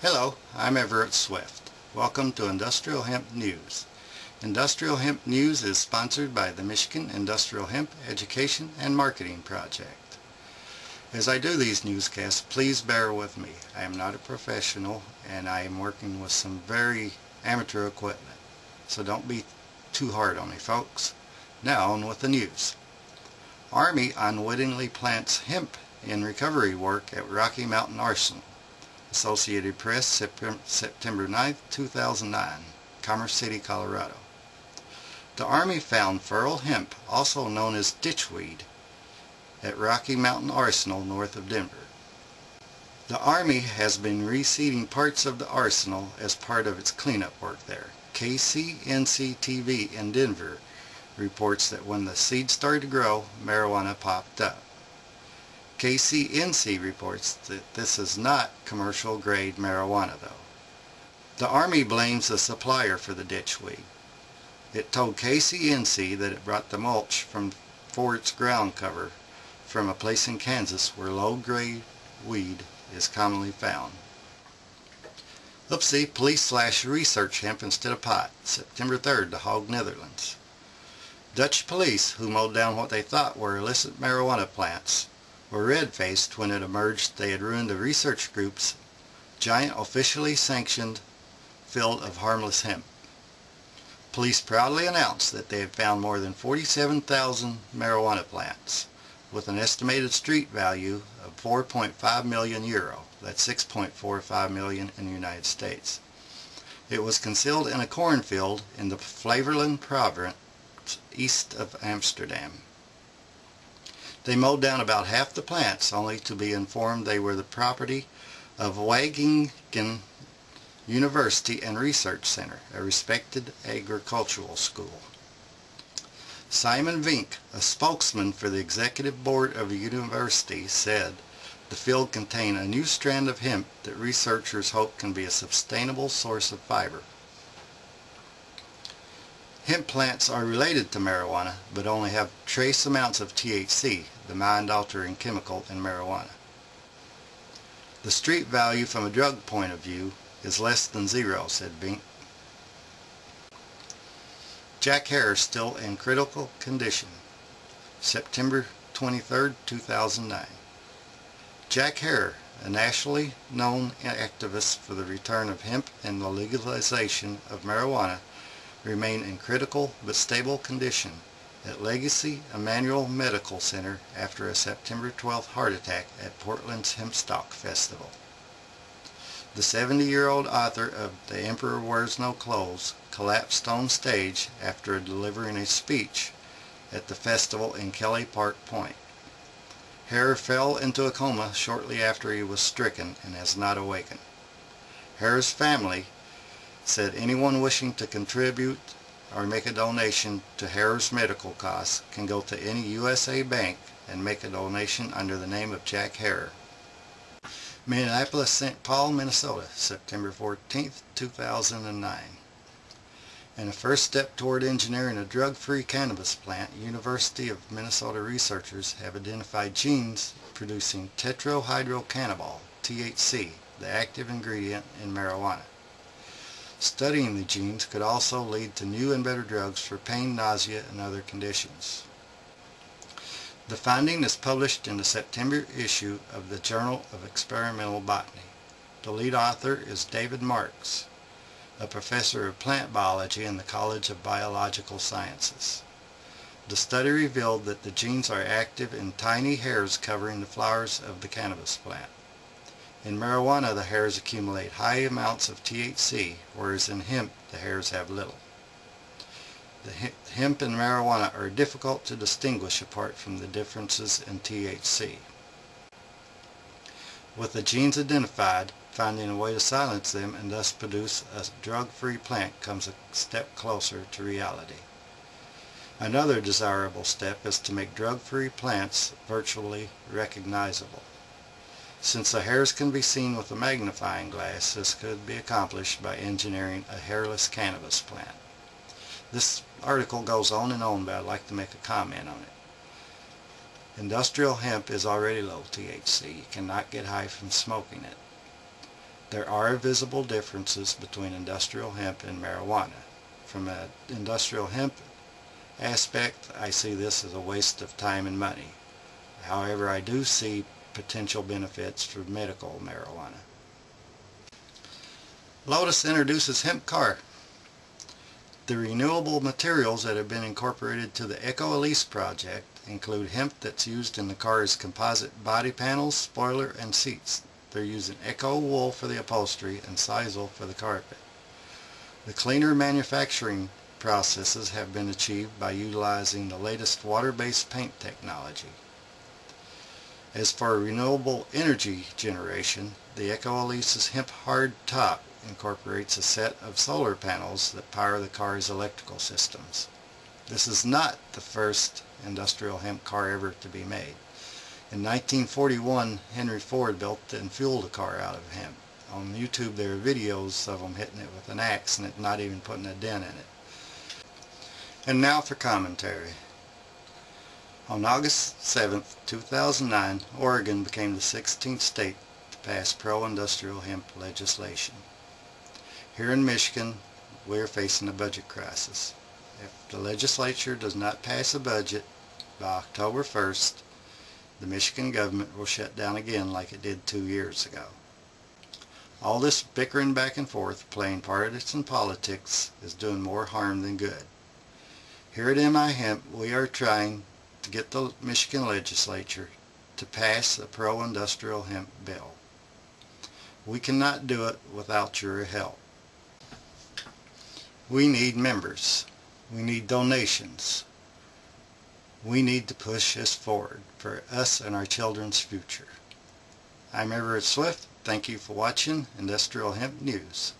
Hello, I'm Everett Swift. Welcome to Industrial Hemp News. Industrial Hemp News is sponsored by the Michigan Industrial Hemp Education and Marketing Project. As I do these newscasts, please bear with me. I am not a professional and I am working with some very amateur equipment. So don't be too hard on me, folks. Now on with the news. Army unwittingly plants hemp in recovery work at Rocky Mountain Arsenal. Associated Press, September 9, 2009, Commerce City, Colorado. The Army found feral hemp, also known as ditchweed, at Rocky Mountain Arsenal north of Denver. The Army has been reseeding parts of the arsenal as part of its cleanup work there. KCNC-TV in Denver reports that when the seed started to grow, marijuana popped up. KCNC reports that this is not commercial-grade marijuana, though. The Army blames the supplier for the ditchweed. It told KCNC that it brought the mulch for its ground cover from a place in Kansas where low-grade weed is commonly found. Oopsie, police slash research hemp instead of pot, September 3rd, The Hague, Netherlands. Dutch police, who mowed down what they thought were illicit marijuana plants, were red-faced when it emerged they had ruined a research group's giant officially sanctioned field of harmless hemp. Police proudly announced that they had found more than 47,000 marijuana plants, with an estimated street value of 4.5 million euro, that's 6.45 million in the United States. It was concealed in a cornfield in the Flevoland province east of Amsterdam. They mowed down about half the plants, only to be informed they were the property of Wageningen University and Research Center, a respected agricultural school. Simon Vink, a spokesman for the executive board of the university, said the field contained a new strand of hemp that researchers hope can be a sustainable source of fiber. Hemp plants are related to marijuana, but only have trace amounts of THC, the mind-altering chemical in marijuana. The street value from a drug point of view is less than zero, said Bink. Jack Hare still in critical condition, September 23, 2009. Jack Hare, a nationally known activist for the return of hemp and the legalization of marijuana, remain in critical but stable condition at Legacy Emmanuel Medical Center after a September 12th heart attack at Portland's Hempstock Festival. The 70-year-old author of The Emperor Wears No Clothes collapsed on stage after delivering a speech at the festival in Kelly Park Point. Hare fell into a coma shortly after he was stricken and has not awakened. Hare's family said anyone wishing to contribute or make a donation to Hare's medical costs can go to any USA bank and make a donation under the name of Jack Hare. Minneapolis, St. Paul, Minnesota, September 14, 2009. In a first step toward engineering a drug-free cannabis plant, University of Minnesota researchers have identified genes producing tetrahydrocannabinol, THC, the active ingredient in marijuana. Studying the genes could also lead to new and better drugs for pain, nausea, and other conditions. The finding is published in the September issue of the Journal of Experimental Botany. The lead author is David Marks, a professor of plant biology in the College of Biological Sciences. The study revealed that the genes are active in tiny hairs covering the flowers of the cannabis plant. In marijuana, the hairs accumulate high amounts of THC, whereas in hemp, the hairs have little. The hemp and marijuana are difficult to distinguish apart from the differences in THC. With the genes identified, finding a way to silence them and thus produce a drug-free plant comes a step closer to reality. Another desirable step is to make drug-free plants virtually recognizable. Since the hairs can be seen with a magnifying glass, this could be accomplished by engineering a hairless cannabis plant. This article goes on and on, but I'd like to make a comment on it. Industrial hemp is already low THC. You cannot get high from smoking it. There are visible differences between industrial hemp and marijuana. From an industrial hemp aspect, I see this as a waste of time and money. However, I do see potential benefits for medical marijuana. Lotus introduces hemp car. The renewable materials that have been incorporated to the Eco-Elise project include hemp that's used in the car's composite body panels, spoiler, and seats. They're using Eco wool for the upholstery and sisal for the carpet. The cleaner manufacturing processes have been achieved by utilizing the latest water-based paint technology. As for renewable energy generation, the Eco-Elise's hemp hard top incorporates a set of solar panels that power the car's electrical systems. This is not the first industrial hemp car ever to be made. In 1941, Henry Ford built and fueled a car out of hemp. On YouTube there are videos of them hitting it with an axe and it not even putting a dent in it. And now for commentary. On August 7, 2009, Oregon became the 16th state to pass pro-industrial hemp legislation. Here in Michigan, we are facing a budget crisis. If the legislature does not pass a budget by October 1st, the Michigan government will shut down again like it did 2 years ago. All this bickering back and forth, playing partisan politics, is doing more harm than good. Here at MIHEMP, we are trying to get the Michigan legislature to pass a pro-industrial hemp bill. We cannot do it without your help. We need members. We need donations. We need to push this forward for us and our children's future. I'm Everett Swift. Thank you for watching Industrial Hemp News.